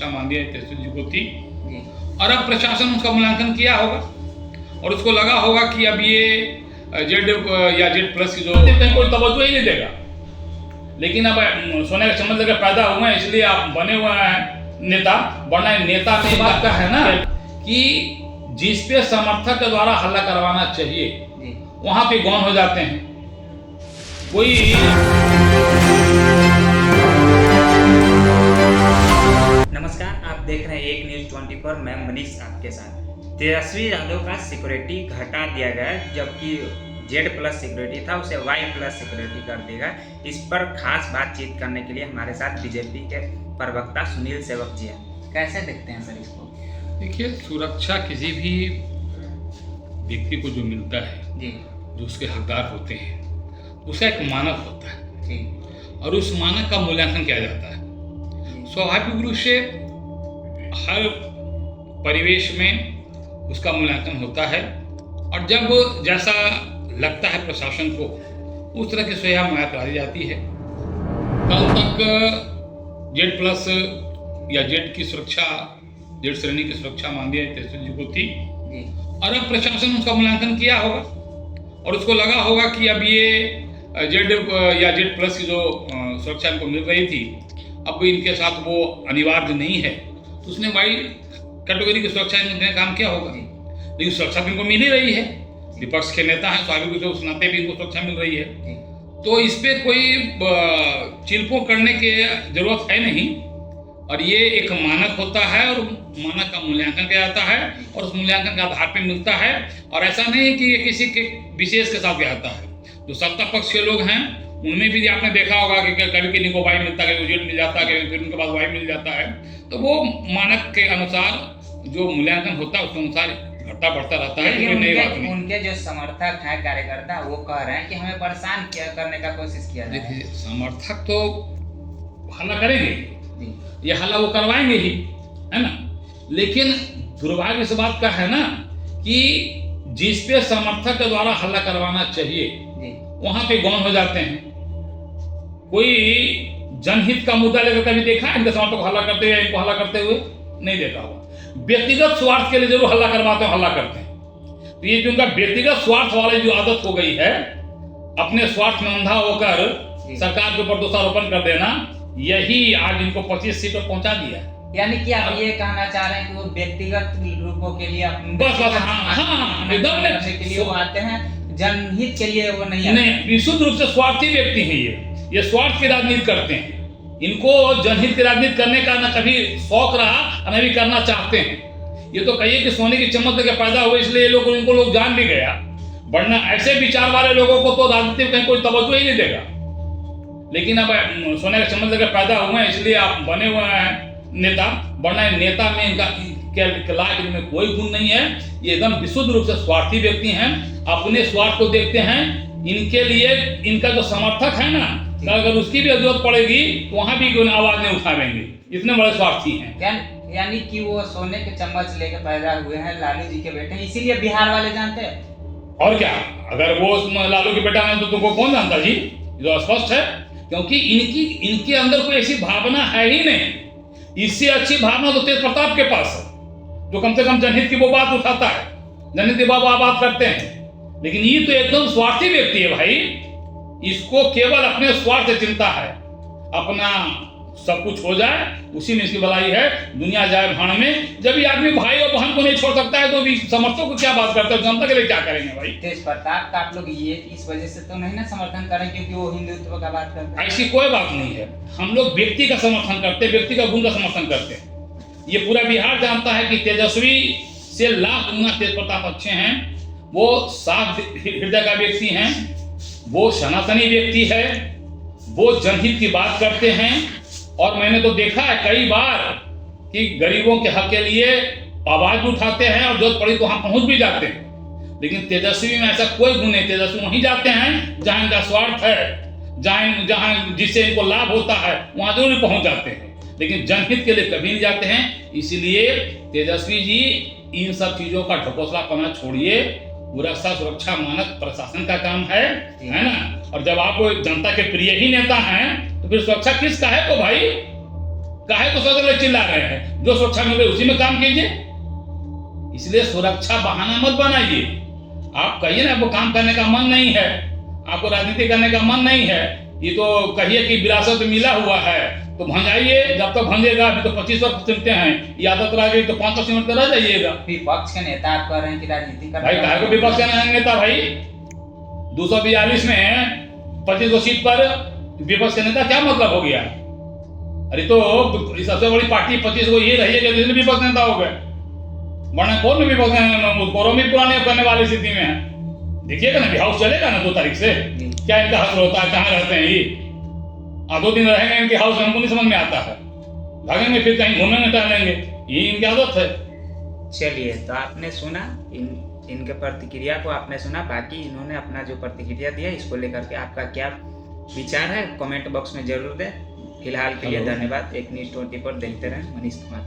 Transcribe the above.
सुरक्षा मान दिया तेजस्वी जी को थी, और अब प्रशासन उसका मूल्यांकन किया होगा और उसको लगा होगा कि अब ये जेड या जेड प्लस की जो कोई तवज्जो ही नहीं देगा। लेकिन अब सोने का चम्मच लेकर पैदा हुए हैं, इसलिए आप बने हुए हैं नेता। वरना नेता में बात का है ना कि जिस पे समर्थक के द्वारा हल्ला करवाना चाहिए वहां पे गौन हो जाते हैं। कोई नमस्कार, आप देख रहे हैं एक न्यूज 24। मैं मनीष आपके साथ। तेजस्वी यादव का सिक्योरिटी घटा दिया गया, जबकि जेड प्लस सिक्योरिटी था उसे वाई प्लस सिक्योरिटी कर दिया गया। इस पर खास बातचीत करने के लिए हमारे साथ बीजेपी के प्रवक्ता सुनील सेवक जी हैं। कैसे देखते हैं सर इसको? देखिए, सुरक्षा किसी भी व्यक्ति को जो मिलता है जी, जो उसके हकदार होते हैं, उसका एक मानक होता है जी, और उस मानक का मूल्यांकन किया जाता है। स्वाभाविक रूप से हर परिवेश में उसका मूल्यांकन होता है, और जब जैसा लगता है प्रशासन को उस तरह की सुविधा मुहैया कराई जाती है। कल तक जेड प्लस या जेड की सुरक्षा, जेड श्रेणी की सुरक्षा मान दिया तेजस्वी जी को थी, और अब प्रशासन उसका मूल्यांकन किया होगा और उसको लगा होगा कि अब ये जेड या जेड प्लस की जो सुरक्षा इनको मिल रही थी अब इनके साथ वो अनिवार्य नहीं है, तो उसने वाई कैटेगरी की सुरक्षा इनके काम किया होगा। लेकिन सुरक्षा तो इनको मिल ही रही है, विपक्ष के नेता हैं, स्वाभाविक रूप से उस नाते भी इनको सुरक्षा मिल रही है, तो इस पर कोई चिल्पो करने की जरूरत है नहीं। और ये एक मानक होता है और मानक का मूल्यांकन किया जाता है और उस मूल्यांकन के आधार पर मिलता है। और ऐसा नहीं है कि ये किसी के विशेष के साथ जाता है। जो सत्ता पक्ष के लोग हैं उनमें भी आपने देखा होगा कि कभी किसी को वाई मिलता है, कभी जेड मिल जाता है, फिर उनके पास वाई मिल जाता है। तो वो मानक के अनुसार जो मूल्यांकन होता है उसके अनुसार घटता बढ़ता रहता है। ये नई बात नहीं। उनके जो समर्थक हैं, कार्यकर्ता, वो कह रहे हैं कि हमें परेशान करने का कोशिश किया जाए। देखिए, समर्थक तो हल्ला करेंगे, ये हल्ला वो करवाएंगे ही, है ना। लेकिन दुर्भाग्य से बात का है ना कि जिस पे समर्थक के द्वारा हल्ला करवाना चाहिए वहां पे गौन हो जाते हैं। कोई जनहित का मुद्दा लेकर कभी देखा है इनके समर्थक को हल्ला करते हुए, इनको हल्ला करते हुए? नहीं देखा होगा। व्यक्तिगत स्वार्थ के लिए जरूर हल्ला करवाते हैं, हल्ला करते हैं। तो ये जो उनका व्यक्तिगत स्वार्थ वाली जो आदत हो गई है, अपने स्वार्थ में अंधा होकर सरकार के ऊपर दोषारोपण कर देना, यही आज इनको 25 सीट पर पहुंचा दिया। यानी कि आप ये कहना चाह रहे हैं कि वो व्यक्तिगत रूपों के लिए बस एकदम के लिए वो आते हैं, जनहित के लिए वो नहीं आते। विशुद्ध रूप से स्वार्थी व्यक्ति हैं ये स्वार्थ की राजनीति करते हैं। इनको जनहित की राजनीति करने का न कभी शौक रहा न भी करना चाहते हैं। ये तो कहिए कि सोने की चम्मच लेकर पैदा हुए, इसलिए इनको लोग जान भी गया। वरना ऐसे विचार वाले लोगों को तो राजनीति में कहीं कोई तवज्जो ही नहीं देगा। लेकिन अब सोने का चम्मच लेकर पैदा हुए हैं, इसलिए आप बने हुए हैं नेता। वरना नेता में इनका लायक इनमें कोई गुण नहीं है। ये एकदम विशुद्ध रूप से स्वार्थी व्यक्ति हैं, अपने स्वार्थ को देखते हैं। इनके लिए इनका जो समर्थक है ना, अगर उसकी भी जरूरत पड़ेगी तो वहां भी आवाज नहीं उठावेंगे, इतने बड़े स्वार्थी हैं। यानी कि वो सोने के चम्मच लेकर पैदा हुए हैं, लालू जी के बेटे, इसीलिए बिहार वाले जानते हैं। और क्या, अगर वो लालू के बेटा है तो तुमको कौन जानता जी? जो स्पष्ट है, क्योंकि इनके अंदर कोई ऐसी भावना है ही नहीं। इससे अच्छी भावना तो तेज प्रताप के पास है, जो कम से कम जनहित की वो बात उठाता है, जनहित की बात करते हैं। लेकिन ये तो एकदम स्वार्थी व्यक्ति है भाई। इसको केवल अपने स्वार्थ से चिंता है, अपना सब कुछ हो जाए उसी में इसकी भलाई है, दुनिया जाए भाड़ में। जब ये आदमी भाई और बहन को नहीं छोड़ सकता है तो भी समर्थकों को क्या बात करते हैं, जनता के लिए क्या करेंगे भाई? तेज प्रताप का आप लोग ये इस वजह से तो नहीं ना समर्थन करें क्योंकि वो हिंदुत्व का बात करते हैं? ऐसी कोई बात नहीं है। हम लोग व्यक्ति का समर्थन करते हैं, व्यक्ति का गुण का समर्थन करते हैं। ये पूरा बिहार जानता है कि तेजस्वी से लाख गुना तेज प्रताप अच्छे हैं। वो साफ हृदय का व्यक्ति हैं, वो सनातनी व्यक्ति है, वो जनहित की बात करते हैं। और मैंने तो देखा है कई बार कि गरीबों के हक के लिए आवाज भी उठाते हैं और जरूरत पड़ी तो वहां पहुंच भी जाते हैं। लेकिन तेजस्वी में ऐसा कोई गुण नहीं। तेजस्वी वहीं जाते हैं जहां इनका स्वार्थ है, जहां जिससे इनको लाभ होता है वहां जरूर पहुंच जाते हैं, लेकिन जनहित के लिए कभी नहीं जाते हैं। इसलिए तेजस्वी जी इन सब चीजों का ढकोसलापना छोड़िए। सुरक्षा मानक प्रशासन का काम है ना। और जब आप जनता के प्रिय ही नेता हैं तो फिर सुरक्षा किसका है तो भाई? काहे को सदर चिल्ला रहे हैं? जो सुरक्षा मिल रही उसी में काम कीजिए। इसलिए सुरक्षा बहाना मत बनाइए। आप कहिए ना आपको काम करने का मन नहीं है, आपको राजनीति करने का मन नहीं है, ये तो कहिए कि विरासत मिला हुआ है तो भंजाइए। जब तक भंजेगा, अभी तो 25 वर्ष सुनते हैं, ये आदत रह गई तो 5 मिनट रह जाइएगा। विपक्ष के नेता आप कह रहे हैं कि राजनीति कर भाई काहे को विपक्ष का नेता? भाई 242 में 25 सीट पर विपक्ष का नेता क्या मतलब हो गया? अरे तो सबसे बड़ी पार्टी 25 को ये रही है कि विपक्ष नेता हो गए, वरना कौन विपक्ष कोरोमी पुराने करने वाली स्थिति में है। देखिएगा ना, हाउस चलेगा ना 2 तारीख से, क्या इनका हक होता है? कहाँ रहते हैं ये? 2 दिन रहेंगे इनके हाउस में, हमको नहीं समझ में आता है। भागेंगे फिर कहीं घूमेंगे टहलेंगे, ये इनकी आदत है। चलिए, तो आपने सुना इनके प्रतिक्रिया को आपने सुना। बाकी इन्होंने अपना जो प्रतिक्रिया दिया इसको लेकर के आपका क्या विचार है कमेंट बॉक्स में जरूर दें। फिलहाल के लिए धन्यवाद। एक न्यूज़ 24 देखते रहें। मनीष कुमार।